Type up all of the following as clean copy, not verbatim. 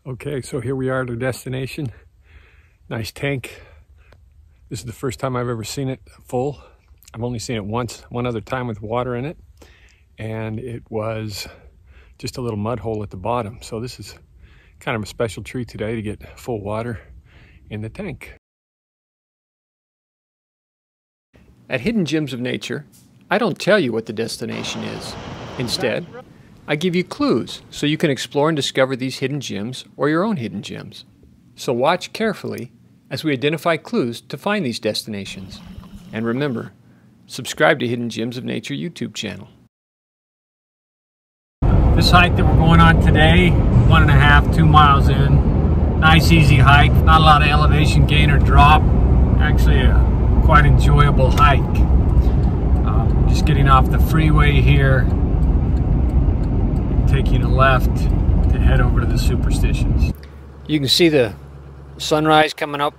Okay, so here we are at our destination. Nice tank. This is the first time I've ever seen it full. I've only seen it once, one other time with water in it. And it was just a little mud hole at the bottom. So this is kind of a special treat today to get full water in the tank. At Hidden Gems of Nature, I don't tell you what the destination is. Instead, I give you clues so you can explore and discover these hidden gems or your own hidden gems. So watch carefully as we identify clues to find these destinations. And remember, subscribe to Hidden Gems of Nature YouTube channel. This hike that we're going on today, 1.5 to 2 miles in. Nice easy hike, not a lot of elevation gain or drop. Actually a quite enjoyable hike. Just getting off the freeway here. Taking a left to head over to the Superstitions. You can see the sunrise coming up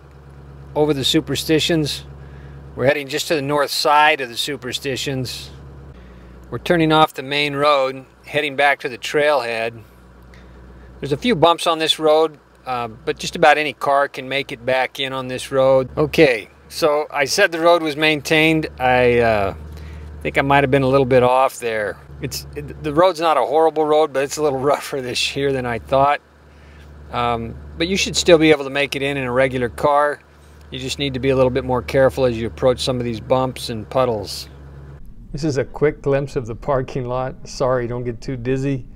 over the Superstitions. We're heading just to the north side of the Superstitions. We're turning off the main road, heading back to the trailhead. There's a few bumps on this road, but just about any car can make it back in on this road. Okay, so I said the road was maintained. I think I might have been a little bit off there. The road's not a horrible road, but it's a little rougher this year than I thought. But you should still be able to make it in a regular car. You just need to be a little bit more careful as you approach some of these bumps and puddles. This is a quick glimpse of the parking lot. Sorry, don't get too dizzy.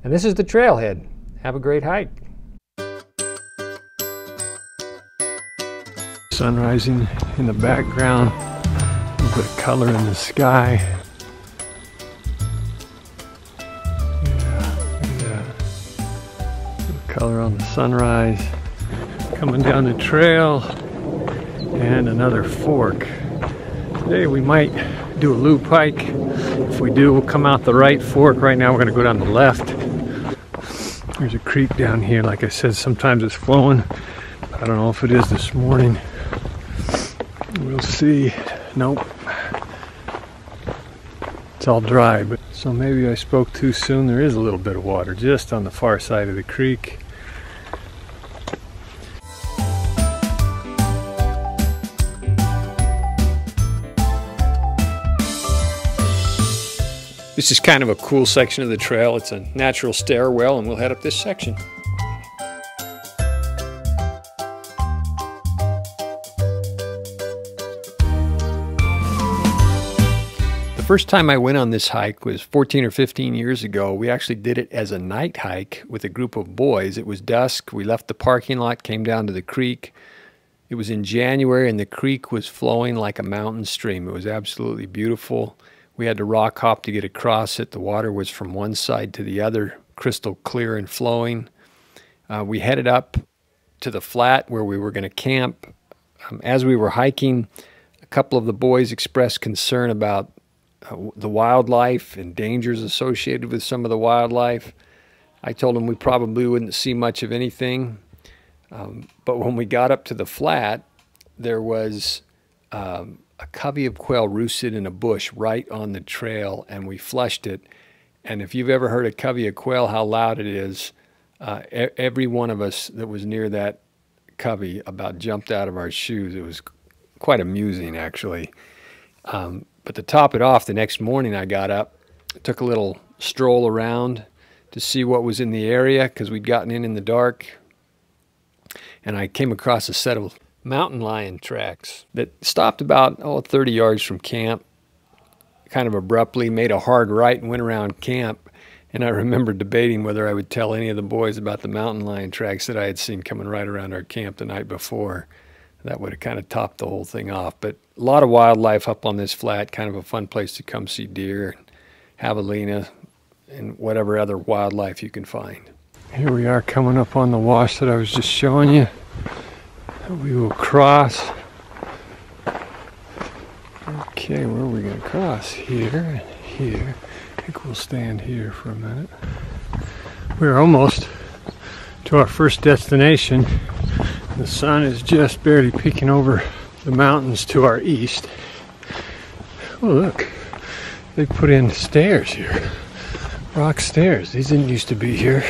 And this is the trailhead. Have a great hike. Sun rising in the background. A little bit of color in the sky. Color on the sunrise, coming down the trail, and another fork. Today we might do a loop hike. If we do, we'll come out the right fork. Right now we're going to go down the left. There's a creek down here. Like I said, sometimes it's flowing. I don't know if it is this morning. We'll see. Nope. It's all dry, but so maybe I spoke too soon. There is a little bit of water just on the far side of the creek. This is kind of a cool section of the trail. It's a natural stairwell, and we'll head up this section. The first time I went on this hike was 14 or 15 years ago. We actually did it as a night hike with a group of boys. It was dusk. We left the parking lot, came down to the creek. It was in January, and the creek was flowing like a mountain stream. It was absolutely beautiful. We had to rock hop to get across it. The water was from one side to the other, crystal clear and flowing. We headed up to the flat where we were going to camp. As we were hiking, a couple of the boys expressed concern about the wildlife and dangers associated with some of the wildlife. I told them we probably wouldn't see much of anything. But when we got up to the flat, there was a covey of quail roosted in a bush right on the trail, and we flushed it. And if you've ever heard a covey of quail, how loud it is, every one of us that was near that covey about jumped out of our shoes. It was quite amusing, actually. But to top it off, the next morning I got up, took a little stroll around to see what was in the area, because we'd gotten in the dark, and I came across a set of mountain lion tracks that stopped about 30 yards from camp, kind of abruptly, made a hard right and went around camp. And I remember debating whether I would tell any of the boys about the mountain lion tracks that I had seen coming right around our camp the night before. That would have kind of topped the whole thing off. But a lot of wildlife up on this flat, kind of a fun place to come see deer, javelina, and whatever other wildlife you can find. Here we are coming up on the wash that I was just showing you. We will cross. Okay, where are we going to cross? Here and here. I think we'll stand here for a minute. We're almost to our first destination. The sun is just barely peeking over the mountains to our east. Oh, look. They put in stairs here. Rock stairs. These didn't used to be here.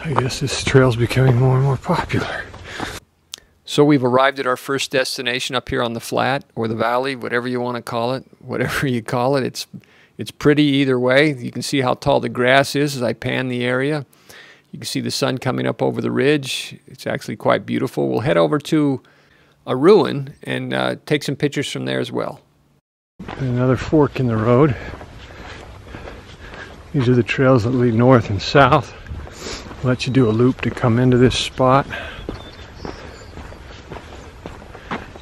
I guess this trail's becoming more and more popular. So we've arrived at our first destination up here on the flat or the valley, whatever you want to call it. Whatever you call it, it's pretty either way. You can see how tall the grass is as I pan the area. You can see the sun coming up over the ridge. It's actually quite beautiful. We'll head over to a ruin and take some pictures from there as well. Another fork in the road. These are the trails that lead north and south. Let you do a loop to come into this spot.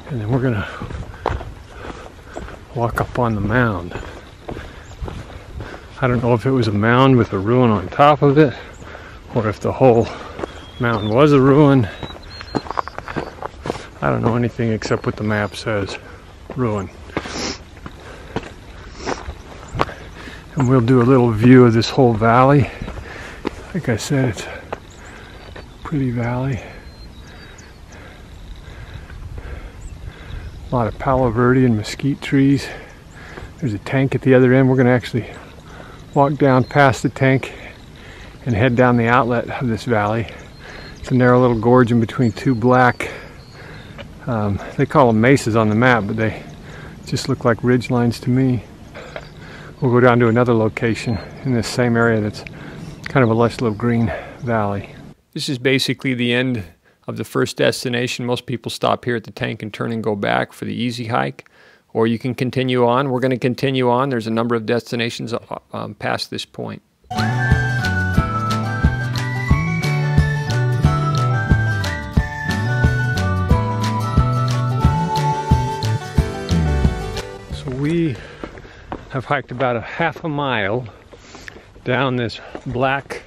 And then we're gonna walk up on the mound. I don't know if it was a mound with a ruin on top of it, or if the whole mound was a ruin. I don't know anything except what the map says, ruin. And we'll do a little view of this whole valley. Like I said, it's a pretty valley. A lot of Palo Verde and mesquite trees. There's a tank at the other end. We're going to actually walk down past the tank and head down the outlet of this valley. It's a narrow little gorge in between two black, they call them mesas on the map, but they just look like ridge lines to me. We'll go down to another location in this same area that's kind of a lush little green valley. This is basically the end of the first destination. Most people stop here at the tank and turn and go back for the easy hike, or you can continue on. We're going to continue on. There's a number of destinations past this point. So we have hiked about a half a mile down this black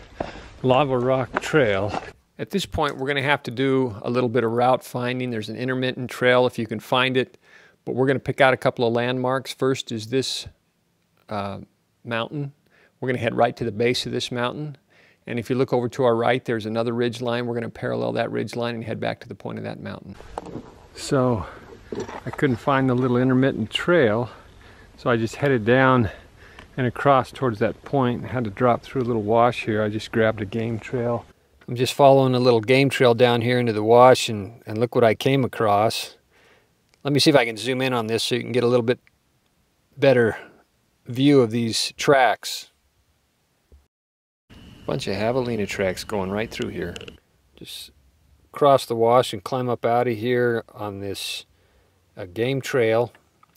lava rock trail. At this point, we're going to have to do a little bit of route finding. There's an intermittent trail if you can find it, but we're going to pick out a couple of landmarks. First is this mountain. We're going to head right to the base of this mountain, and if you look over to our right, there's another ridge line. We're going to parallel that ridge line and head back to the point of that mountain. So I couldn't find the little intermittent trail, so I just headed down and across towards that point. I had to drop through a little wash here. I just grabbed a game trail. I'm just following a little game trail down here into the wash, and look what I came across. Let me see if I can zoom in on this so you can get a little bit better view of these tracks. Bunch of javelina tracks going right through here. Just cross the wash and climb up out of here on this game trail.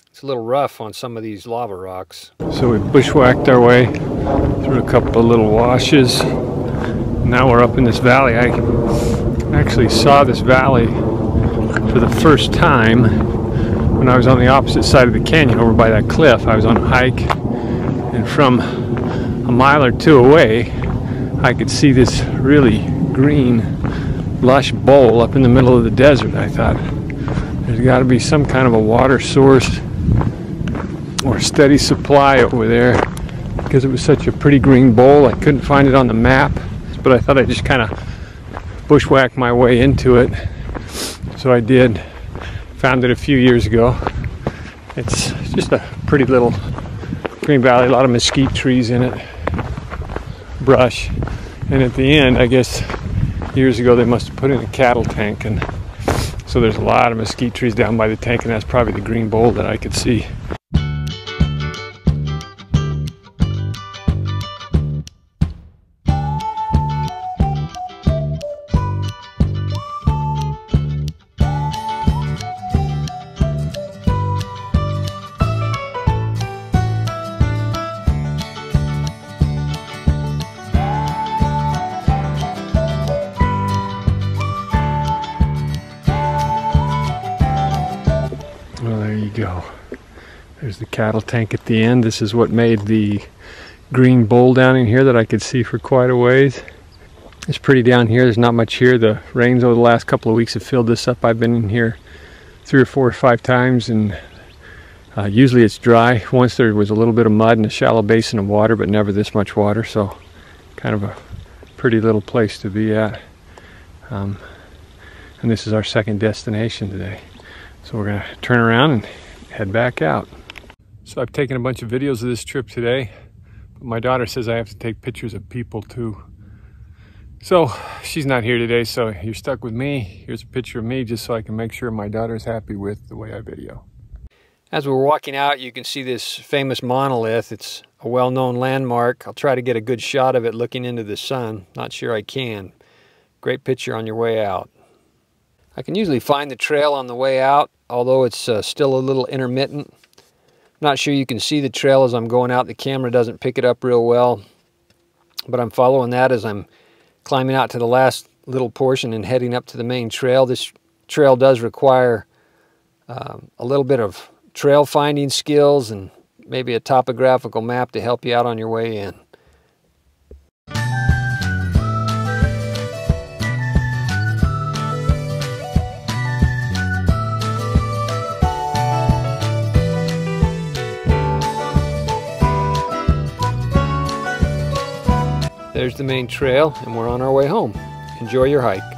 It's a little rough on some of these lava rocks. So we bushwhacked our way through a couple of little washes. Now we're up in this valley. I actually saw this valley for the first time when I was on the opposite side of the canyon over by that cliff. I was on a hike, and from a mile or two away I could see this really green lush bowl up in the middle of the desert. I thought there's got to be some kind of a water source or steady supply over there, because it was such a pretty green bowl. I couldn't find it on the map, but I thought I'd just kind of bushwhack my way into it. So I did. Found it a few years ago. It's just a pretty little green valley, a lot of mesquite trees in it, brush. And at the end, I guess years ago they must have put in a cattle tank, and so there's a lot of mesquite trees down by the tank, and that's probably the green bowl that I could see. Well, there you go. There's the cattle tank at the end. This is what made the green bowl down in here that I could see for quite a ways. It's pretty down here. There's not much here. The rains over the last couple of weeks have filled this up. I've been in here 3 or 4 or 5 times, and usually it's dry. Once there was a little bit of mud and a shallow basin of water, but never this much water, so kind of a pretty little place to be at. And this is our second destination today. So we're going to turn around and head back out. So I've taken a bunch of videos of this trip today, but my daughter says I have to take pictures of people too. So she's not here today, so you're stuck with me. Here's a picture of me just so I can make sure my daughter's happy with the way I video. As we're walking out, you can see this famous monolith. It's a well-known landmark. I'll try to get a good shot of it looking into the sun. Not sure I can. Great picture on your way out. I can usually find the trail on the way out, although it's still a little intermittent. Not sure you can see the trail as I'm going out. The camera doesn't pick it up real well, but I'm following that as I'm climbing out to the last little portion and heading up to the main trail. This trail does require a little bit of trail finding skills and maybe a topographical map to help you out on your way in. There's the main trail, and we're on our way home. Enjoy your hike.